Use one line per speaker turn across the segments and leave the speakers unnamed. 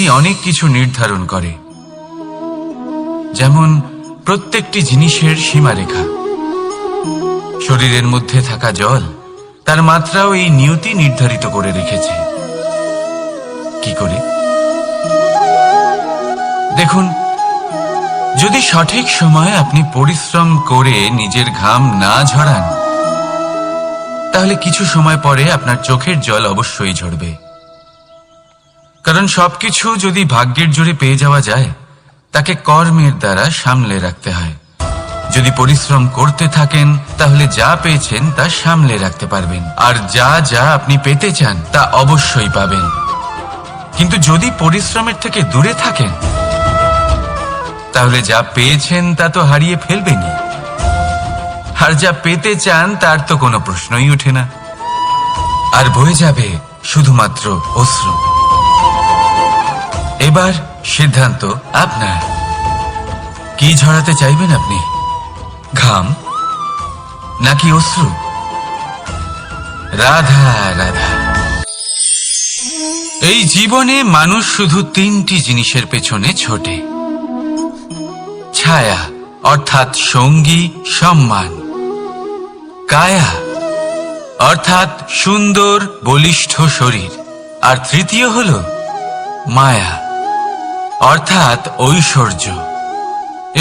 অনেক কিছু নির্ধারণ করে, যেমন প্রত্যেকটি জিনিসের সীমারেখা। শরীরের মধ্যে থাকা জল, তার মাত্রাও এই নিয়তি নির্ধারিত করে রেখেছে। কি করে? দেখুন, যদি সঠিক সময়ে আপনি পরিশ্রম করে নিজের ঘাম না ঝরান, তাহলে কিছু সময় পরে আপনার চোখের জল অবশ্যই ঝরবে। কারণ সবকিছু যদি ভাগ্যের জোরে পেয়ে যাওয়া যায়, তাকে কর্মের দ্বারা সামলে রাখতে হয়। যদি পরিশ্রম করতে থাকেন, তাহলে যা পেয়েছেন তা সামলে রাখতে পারবেন, আর যা যা আপনি পেতে চান তা অবশ্যই পাবেন। কিন্তু যদি পরিশ্রমের থেকে দূরে থাকেন, তাহলে যা পেয়েছেন তা তো হারিয়ে ফেলবেনই, আর যা পেতে চান তার তো কোনো প্রশ্নই ওঠে না, আর বয়ে যাবে শুধুমাত্র অশ্রু। এবার সিদ্ধান্ত আপনার। কি ঝরাতে চাইবেন আপনি? ঘাম নাকি অশ্রু? রাধা রাধা। এই জীবনে মানুষ শুধু তিনটি জিনিসের পেছনে ছোটে: ছায়া অর্থাৎ সঙ্গী সম্মান, কায়া অর্থাৎ সুন্দর বলিষ্ঠ শরীর, আর তৃতীয় হল মায়া অর্থাৎ ঐশ্বর্য।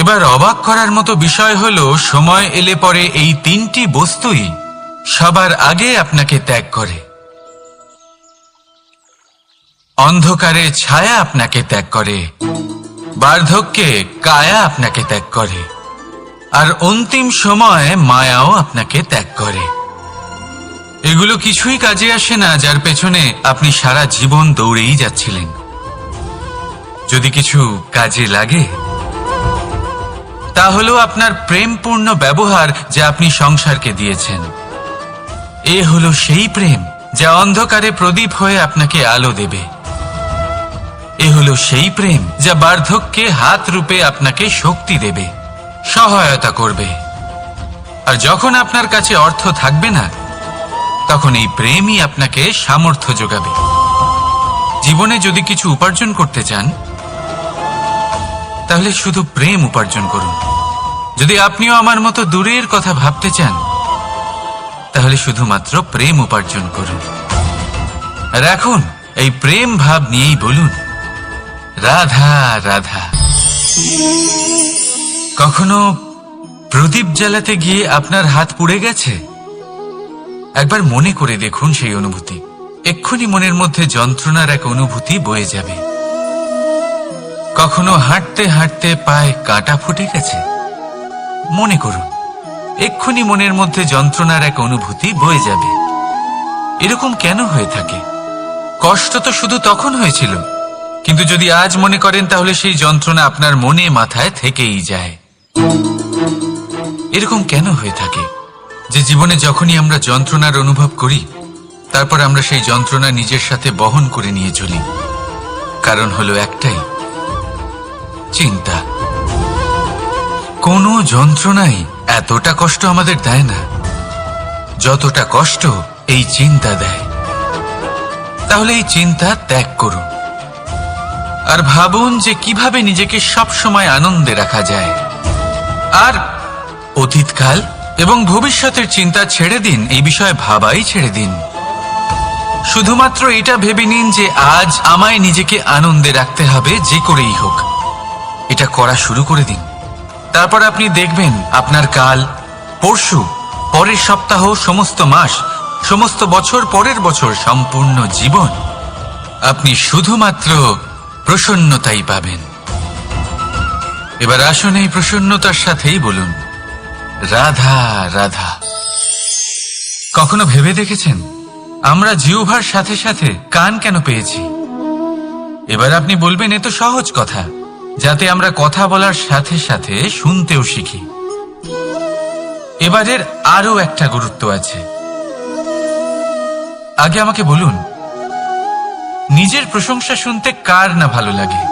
এবার অবাক করার মতো বিষয় হলো, সময় এলে পরে এই তিনটি বস্তুই সবার আগে আপনাকে ত্যাগ করে। অন্ধকারে ছায়া আপনাকে ত্যাগ করে, বার্ধক্যে কায়া আপনাকে ত্যাগ করে, আর অন্তিম সময়ে মায়াও আপনাকে ত্যাগ করে। এগুলো কিছুই কাজে আসে না যার পেছনে আপনি সারা জীবন দৌড়েই যাচ্ছিলেন। যদি কিছু কাজে লাগে, তা হলো আপনার প্রেমপূর্ণ ব্যবহার যা আপনি সংসারকে দিয়েছেন। এ হলো সেই প্রেম যা অন্ধকারে প্রদীপ হয়ে আপনাকে আলো দেবে। এ হলো সেই প্রেম যা বার্ধক্যে হাত রূপে আপনাকে শক্তি দেবে, সহায়তা করবে। আর যখন আপনার কাছে অর্থ থাকবে না, তখন এই প্রেমই আপনাকে সামর্থ্য যোগাবে। জীবনে যদি কিছু উপার্জন করতে চান, তাহলে শুধু প্রেম উপার্জন করুন। যদি আপনিও আমার মতো দূরের কথা ভাবতে চান, তাহলে শুধুমাত্র প্রেম উপার্জন করুন। আর এখন এই প্রেম ভাব নিয়েই বলুন, রাধা রাধা। কখনো প্রদীপ জ্বালাতে গিয়ে আপনার হাত পুড়ে গেছে? একবার মনে করে দেখুন সেই অনুভূতি। এক্ষুনি মনের মধ্যে যন্ত্রণার এক অনুভূতি বয়ে যাবে। কখনো হাঁটতে হাঁটতে পায়ে কাঁটা ফুটে গেছে? মনে করুন, এক্ষুনি মনের মধ্যে যন্ত্রণার এক অনুভূতি বয়ে যাবে। এরকম কেন হয়ে থাকে? কষ্ট তো শুধু তখন হয়েছিল, কিন্তু যদি আজ মনে করেন, তাহলে সেই যন্ত্রণা আপনার মনে মাথায় থেকেই যায়। এরকম কেন হয়ে থাকে যে জীবনে যখনই আমরা যন্ত্রণার অনুভব করি, তারপর আমরা সেই যন্ত্রণা নিজের সাথে বহন করে নিয়ে চলি? কারণ হলো একটাই, চিন্তা। কোনো যন্ত্রণাই এতটা কষ্ট আমাদের দেয় না যতটা কষ্ট এই চিন্তা দেয়। তাহলে এই চিন্তা ত্যাগ করুন, আর ভাবুন যে কিভাবে নিজেকে সব সময় আনন্দে রাখা যায়। আর অতীতকাল এবং ভবিষ্যতের চিন্তা ছেড়ে দিন, এই বিষয়ে ভাবাই ছেড়ে দিন। শুধুমাত্র এটা ভেবে নিন যে আজ আমায় নিজেকে আনন্দে রাখতে হবে, যে করেই হোক। এটা করা শুরু করে দিন। তারপর আপনি দেখবেন আপনার কাল, পরশু, পরের সপ্তাহ, সমস্ত মাস, সমস্ত বছর, পরের বছর, সম্পূর্ণ জীবন আপনি শুধুমাত্র প্রসন্নতাই পাবেন। এবার আসুন এই প্রসন্নতার সাথেই বলুন, রাধা রাধা। কখনো ভেবে দেখেছেন আমরা জিহ্বার সাথে সাথে কান কেন পেয়েছি? এবার আপনি বলবেন, এ তো সহজ কথা, যাতে আমরা কথা বলার সাথে সাথে শুনতেও শিখি। এবারের আরো একটা গুরুত্ব আছে। আগে আমাকে বলুন, নিজের প্রশংসা শুনতে কার না ভালো লাগে?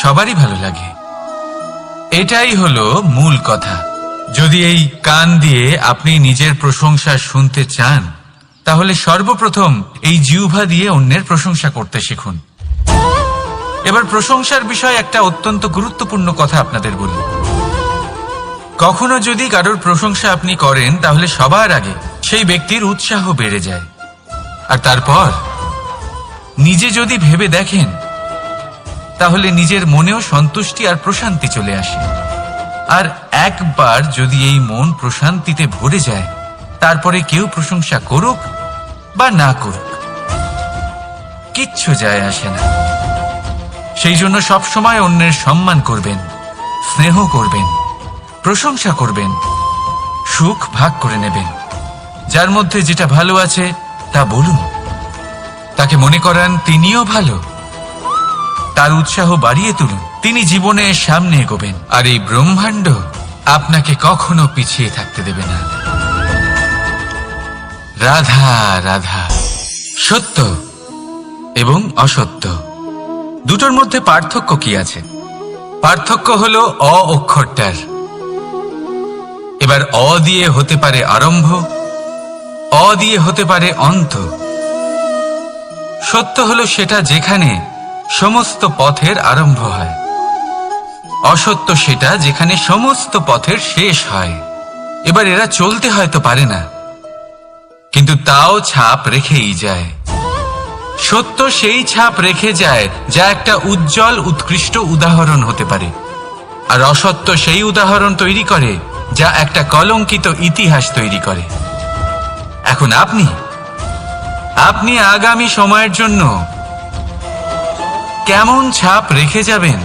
সবারই ভালো লাগে। এটাই হলো মূল কথা। যদি এই কান দিয়ে আপনি নিজের প্রশংসা শুনতে চান, তাহলে সর্বপ্রথম এই জিহ্বা দিয়ে অন্যের প্রশংসা করতে শিখুন। এবার প্রশংসার বিষয়ে একটা অত্যন্ত গুরুত্বপূর্ণ কথা আপনাদের বলি। কখনো যদি কারোর প্রশংসা আপনি করেন তাহলে সবার আগে সেই ব্যক্তির উৎসাহ বেড়ে যায়, আর তারপর নিজে যদি ভেবে দেখেন তাহলে নিজের মনেও সন্তুষ্টি আর প্রশান্তি চলে আসে। আর একবার যদি এই মন প্রশান্তিতে ভরে যায়, তারপরে কেউ প্রশংসা করুক বা না করুক কিচ্ছু যায় আসে না। সেই জন্য সবসময় অন্যের সম্মান করবেন, স্নেহ করবেন, প্রশংসা করবেন, সুখ ভাগ করে নেবেন। যার মধ্যে যেটা ভালো আছে তা বলুন, তাকে মনে করান তিনিও ভালো, তার উৎসাহ বাড়িয়ে তুলুন। তিনি জীবনে সামনে এগোবেন, আর এই ব্রহ্মাণ্ড আপনাকে কখনো পিছিয়ে থাকতে দেবে না। রাধা রাধা। সত্য এবং অসত্য দুটোর মধ্যে পার্থক্য কি আছে? পার্থক্য হলো অ অক্ষরটার। এবার অ দিয়ে হতে পারে আরম্ভ, অ দিয়ে হতে পারে অন্ত। সত্য হলো সেটা যেখানে সমস্ত পথের আরম্ভ হয়, অসত্য সেটা যেখানে সমস্ত পথের শেষ হয়। এবার এরা চলতে হয়তো পারে না, কিন্তু তাও ছাপ রেখেই যায়। সত্য সেই ছাপ রেখে যায় যা একটা উজ্জ্বল উৎকৃষ্ট উদাহরণ হতে পারে, আর অসত্য সেই উদাহরণ তৈরি করে যা একটা কলঙ্কিত ইতিহাস তৈরি করে। এখন আপনি আগামী সময়ের জন্য কেমন ছাপ রেখে যাবেন,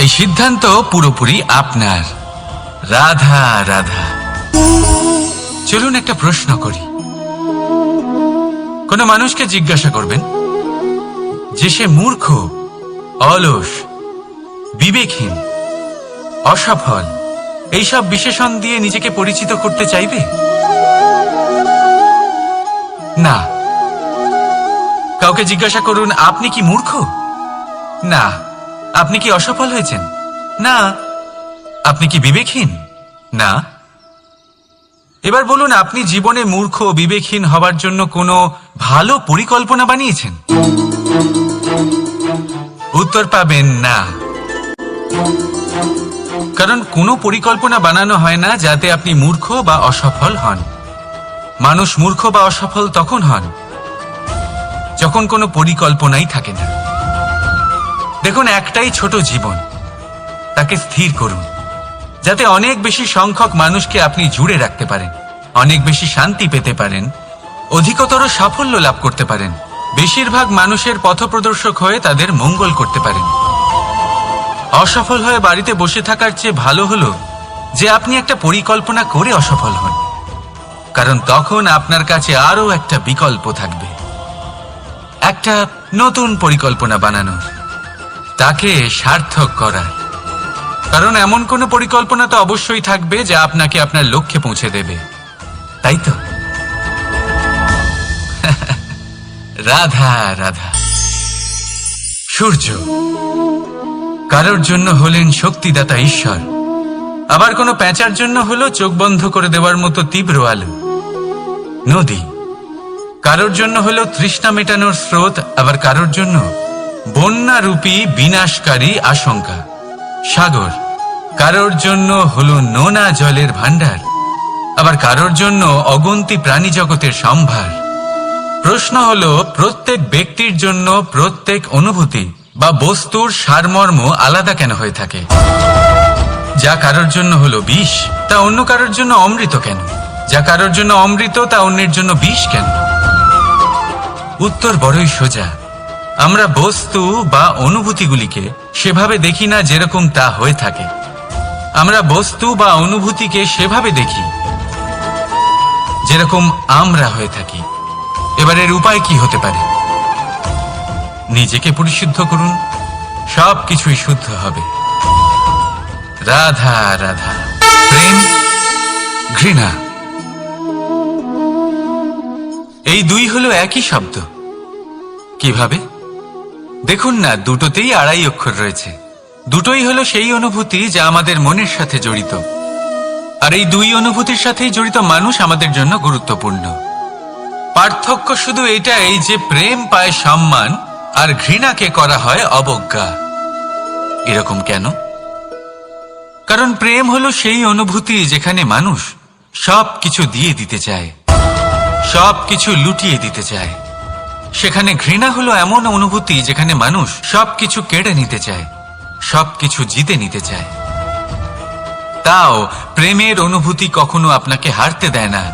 এই সিদ্ধান্ত পুরোপুরি আপনার। রাধা রাধা। চলুন একটা প্রশ্ন করি। কোন মানুষকে জিজ্ঞাসা করবেন যে সে মূর্খ, অলস, বিবেকহীন, অসফল এইসব বিশেষণ দিয়ে নিজেকে পরিচিত করতে চাইবে? না। কাউকে জিজ্ঞাসা করুন আপনি কি মূর্খ? না। আপনি কি অসফল হয়েছেন? না। আপনি কি বিবেকহীন? না। এবার বলুন আপনি জীবনে মূর্খ ও বিবেকহীন হবার জন্য কোনো ভালো পরিকল্পনা বানিয়েছেন? উত্তর পাবেন না। কারণ কোনো পরিকল্পনা বানানো হয় না যাতে আপনি মূর্খ বা অসফল হন। মানুষ মূর্খ বা অসফল তখন হন যখন কোনো পরিকল্পনাই থাকে না। দেখুন, একটাই ছোট জীবন, তাকে স্থির করুন যাতে অনেক বেশি সংখ্যক মানুষকে আপনি জুড়ে রাখতে পারেন, অনেক বেশি শান্তি পেতে পারেন, অধিকতর সাফল্য লাভ করতে পারেন, বেশিরভাগ মানুষের পথপ্রদর্শক হয়ে তাদের মঙ্গল করতে পারেন। অসফল হয়ে বাড়িতে বসে থাকার চেয়ে ভালো হলো যে আপনি একটা পরিকল্পনা করে অসফল হন, কারণ তখন আপনার কাছে আরো একটা বিকল্প থাকবে, একটা নতুন পরিকল্পনা বানানোর, তাকে সার্থক করার। কারণ এমন কোনো পরিকল্পনা তো অবশ্যই থাকবে যা আপনাকে আপনার লক্ষ্যে পৌঁছে দেবে, তাই তো? রাধা রাধা। সূর্য কারোর জন্য হলেন শক্তিদাতা ঈশ্বর, আবার কোনো প্যাঁচার জন্য হলো চোখ বন্ধ করে দেওয়ার মতো তীব্র আলো। নদী কারোর জন্য হলো তৃষ্ণা মেটানোর স্রোত, আবার কারোর জন্য বন্যারূপী বিনাশকারী আশঙ্কা। সাগর কারোর জন্য হলো নোনা জলের ভান্ডার, আবার কারোর জন্য অগন্তি প্রাণী জগতের সম্ভার। প্রশ্ন হলো প্রত্যেক ব্যক্তির জন্য প্রত্যেক অনুভূতি বা বস্তুর সারমর্ম আলাদা কেন হয়ে থাকে? যা কারোর জন্য হলো বিষ তা অন্য কারোর জন্য অমৃত কেন? যা কারোর জন্য অমৃত তা অন্যের জন্য বিষ কেন? উত্তর বড়ই সোজা। আমরা বস্তু বা অনুভূতিগুলিকে সেভাবে দেখি না যেরকম তা হয়ে থাকে। আমরা বস্তু বা অনুভূতিকে সেভাবে দেখি যেরকম আমরা হয়ে থাকি। এবার এর উপায় কি হতে পারে? নিজেকে পরিশুদ্ধ করুন, সব কিছুই শুদ্ধ হবে। রাধা রাধা। প্রেম, ঘৃণা, এই দুই হলো একই শব্দ। কিভাবে? দেখুন না, দুটোতেই আড়াই অক্ষর রয়েছে। দুটোই হলো সেই অনুভূতি যা আমাদের মনের সাথে জড়িত, আর এই দুই অনুভূতির সাথেই জড়িত মানুষ আমাদের জন্য গুরুত্বপূর্ণ। পার্থক্য শুধু এটাই যে প্রেম পায় সম্মান আর ঘৃণাকে করা হয় অবজ্ঞা। এরকম কেন? কারণ প্রেম হলো সেই অনুভূতি যেখানে মানুষ সবকিছু দিয়ে দিতে চায়, সবকিছু লুটিয়ে দিতে চায়। সেখানে ঘৃণা হলো এমন অনুভূতি যেখানে মানুষ সবকিছু কেড়ে নিতে চায়, সবকিছু জিতে নিতে চায়। তাও প্রেমের অনুভূতি কখনো আপনাকে হারতে দেয় না,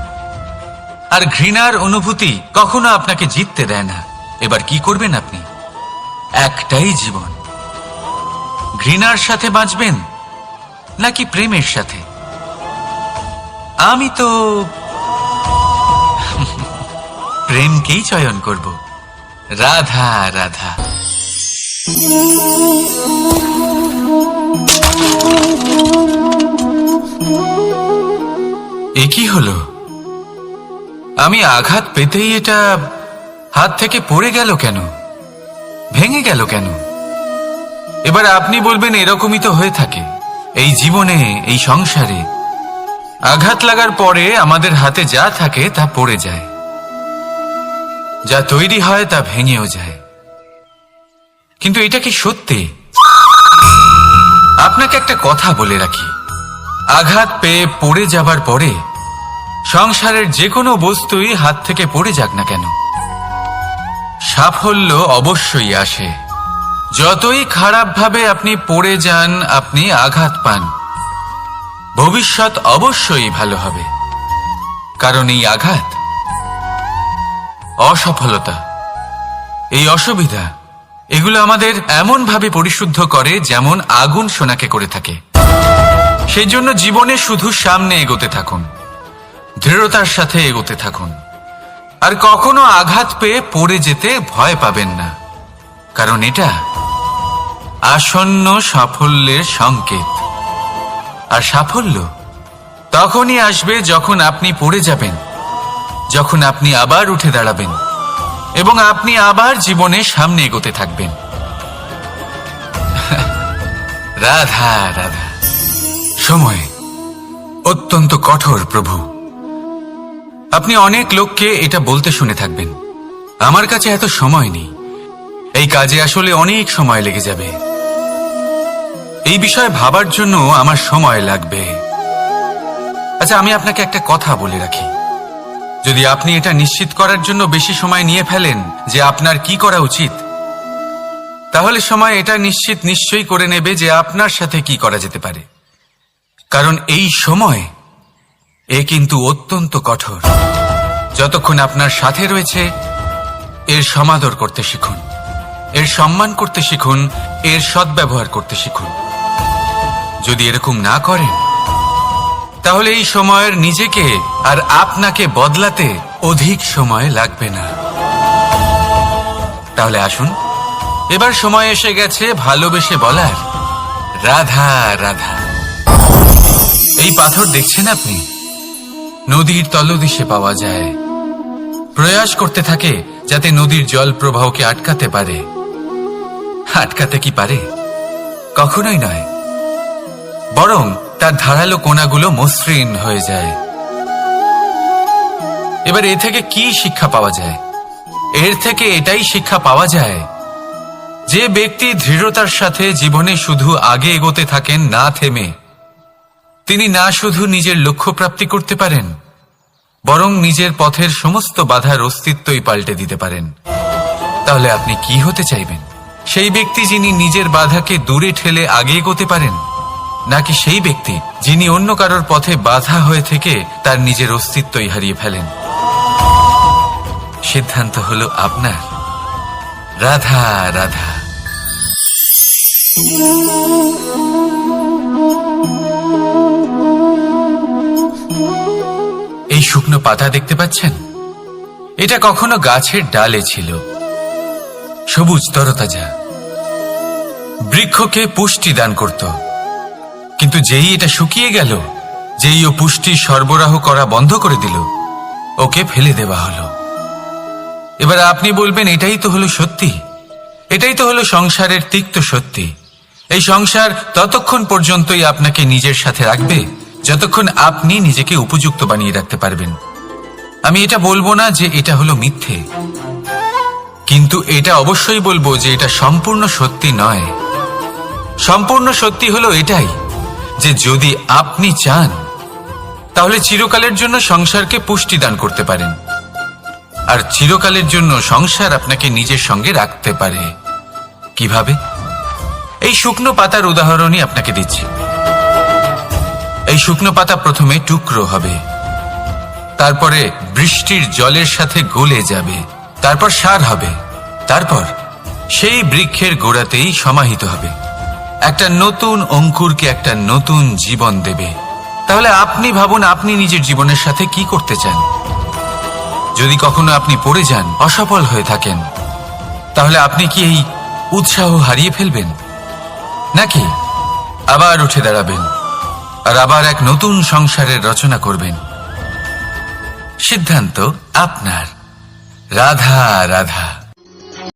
আর ঘৃণার অনুভূতি কখনো আপনাকে জিততে দেয় না। এবার কি করবেন আপনি? একটাই জীবন, ঘৃণার সাথে বাঁচবেন নাকি প্রেমের সাথে? আমি তো প্রেমকেই চয়ন করব। রাধা রাধা। এ কি হলো? আমি আঘাত পেতেই এটা হাত থেকে পড়ে গেল কেন, ভেঙে গেল কেন? এবার আপনি বলবেন এরকমই তো হয়ে থাকে এই জীবনে, এই সংসারে। আঘাত লাগার পরে আমাদের হাতে যা থাকে তা পড়ে যায়, যা তৈরি হয় তা ভেঙেও যায়। কিন্তু এটা কি সত্যি? আপনাকে একটা কথা বলে রাখি, আঘাত পেয়ে পড়ে যাবার পরে সংসারের যে কোনো বস্তুই হাত থেকে পড়ে যাক না কেন, সাফল্য অবশ্যই আসে। যতই খারাপভাবে আপনি পড়ে যান, আপনি আঘাত পান, ভবিষ্যৎ অবশ্যই ভালো হবে। কারণ এই আঘাত, অসফলতা, এই অসুবিধা, এগুলো আমাদের এমন ভাবে পরিশুদ্ধ করে যেমন আগুন সোনাকে করে থাকে। সেই জন্য জীবনে শুধু সামনে এগোতে থাকুন, দৃঢ়তার সাথে এগোতে থাকুন, আর কখনো আঘাত পেয়ে পড়ে যেতে ভয় পাবেন না। কারণ এটা আসন্ন সাফল্যের সংকেত। আর সাফল্য তখনই আসবে যখন আপনি পড়ে যাবেন, যখন আপনি আবার উঠে দাঁড়াবেন এবং আপনি আবার জীবনে সামনে এগোতে থাকবেন। রাধা রাধা। সময় অত্যন্ত কঠোর প্রভু। আপনি অনেক লোককে এটা বলতে শুনে থাকবেন, আমার কাছে এত সময় নেই, এই কাজে আসলে অনেক সময় লেগে যাবে, এই বিষয়ে ভাবার জন্য আমার সময় লাগবে। আচ্ছা, আমি আপনাকে একটা কথা বলে রাখি, যদি আপনি এটা নিশ্চিত করার জন্য বেশি সময় নিয়ে ফেলেন যে আপনার কি করা উচিত, তাহলে সময় এটা নিশ্চয়ই করে নেবে যে আপনার সাথে কি করা যেতে পারে। কারণ এই সময় এ কিন্তু অত্যন্ত কঠোর। যতক্ষণ আপনার সাথে রয়েছে এর সমাদর করতে শিখুন, এর সম্মান করতে শিখুন, এর সদ্ব্যবহার করতে শিখুন। যদি এরকম না করেন তাহলে এই সময়ের নিজেকে আর আপনাকে বদলাতে অধিক সময় লাগবে না। তাহলে আসুন, এবার সময় এসে গেছে ভালোবেসে বলার রাধা রাধা। এই পাথর দেখছেন আপনি, নদীর তলদেশে পাওয়া যায়। প্রয়াস করতে থাকে যাতে নদীর জল প্রবাহকে আটকাতে পারে। আটকাতে কি পারে? কখনোই নয়, বরং তার ধারালো কোণাগুলো মসৃণ হয়ে যায়। এবার এ থেকে কি শিক্ষা পাওয়া যায়? এর থেকে এটাই শিক্ষা পাওয়া যায় যে ব্যক্তি দৃঢ়তার সাথে জীবনে শুধু আগে এগোতে থাকেন না থেমে, তিনি না শুধু নিজের লক্ষ্য প্রাপ্তি করতে পারেন, বরং নিজের পথের সমস্ত বাধার অস্তিত্বই পাল্টে দিতে পারেন। তাহলে আপনি কি হতে চাইবেন? সেই ব্যক্তি যিনি নিজের বাধাকে দূরে ঠেলে আগে এগোতে পারেন, নাকি সেই ব্যক্তি যিনি অন্য কারোর পথে বাধা হয়ে থেকে তার নিজের অস্তিত্বই হারিয়ে ফেলেন? সিদ্ধান্ত হলো আপনার। রাধা রাধা। এই শুকনো পাতা দেখতে পাচ্ছেন? এটা কখনো গাছের ডালে ছিল, সবুজ তরতাজা, বৃক্ষকে পুষ্টি দান করত। কিন্তু যেই এটা শুকিয়ে গেল, যেই ও পুষ্টি সরবরাহ করা বন্ধ করে দিল, ওকে ফেলে দেওয়া হলো। এবার আপনি বলবেন এটাই তো হলো সত্যি, এটাই তো হলো সংসারের তিক্ত সত্যি। এই সংসার ততক্ষণ পর্যন্তই আপনাকে নিজের সাথে রাখবে যতক্ষণ আপনি নিজেকে উপযুক্ত বানিয়ে রাখতে পারবেন। আমি এটা বলবো না যে এটা হলো মিথ্যে, কিন্তু এটা অবশ্যই বলবো যে এটা সম্পূর্ণ সত্যি নয়। সম্পূর্ণ সত্যি হলো এটাই যে যদি আপনি চান তাহলে চিরকালের জন্য সংসারকে পুষ্টি দান করতে পারেন, আর চিরকালের জন্য সংসার আপনাকে নিজের সঙ্গে রাখতে পারে। কিভাবে? এই শুকনো পাতার উদাহরণই আপনাকে দিচ্ছি। এই শুকনো পাতা প্রথমে টুকরো হবে, তারপরে বৃষ্টির জলের সাথে গলে যাবে, তারপর সার হবে, তারপর সেই বৃক্ষের গোড়াতেই সমাহিত হবে, একটা নতুন অঙ্কুরকে একটা নতুন জীবন দেবে। তাহলে আপনি ভাবুন আপনি নিজের জীবনের সাথে কি করতে চান। যদি কখনো আপনি পড়ে যান, অসফল হয়ে থাকেন, তাহলে আপনি কি এই উৎসাহ হারিয়ে ফেলবেন, নাকি আবার উঠে দাঁড়াবেন আর আবার এক নতুন সংসারের রচনা করবেন? সিদ্ধান্ত আপনার। রাধা রাধা।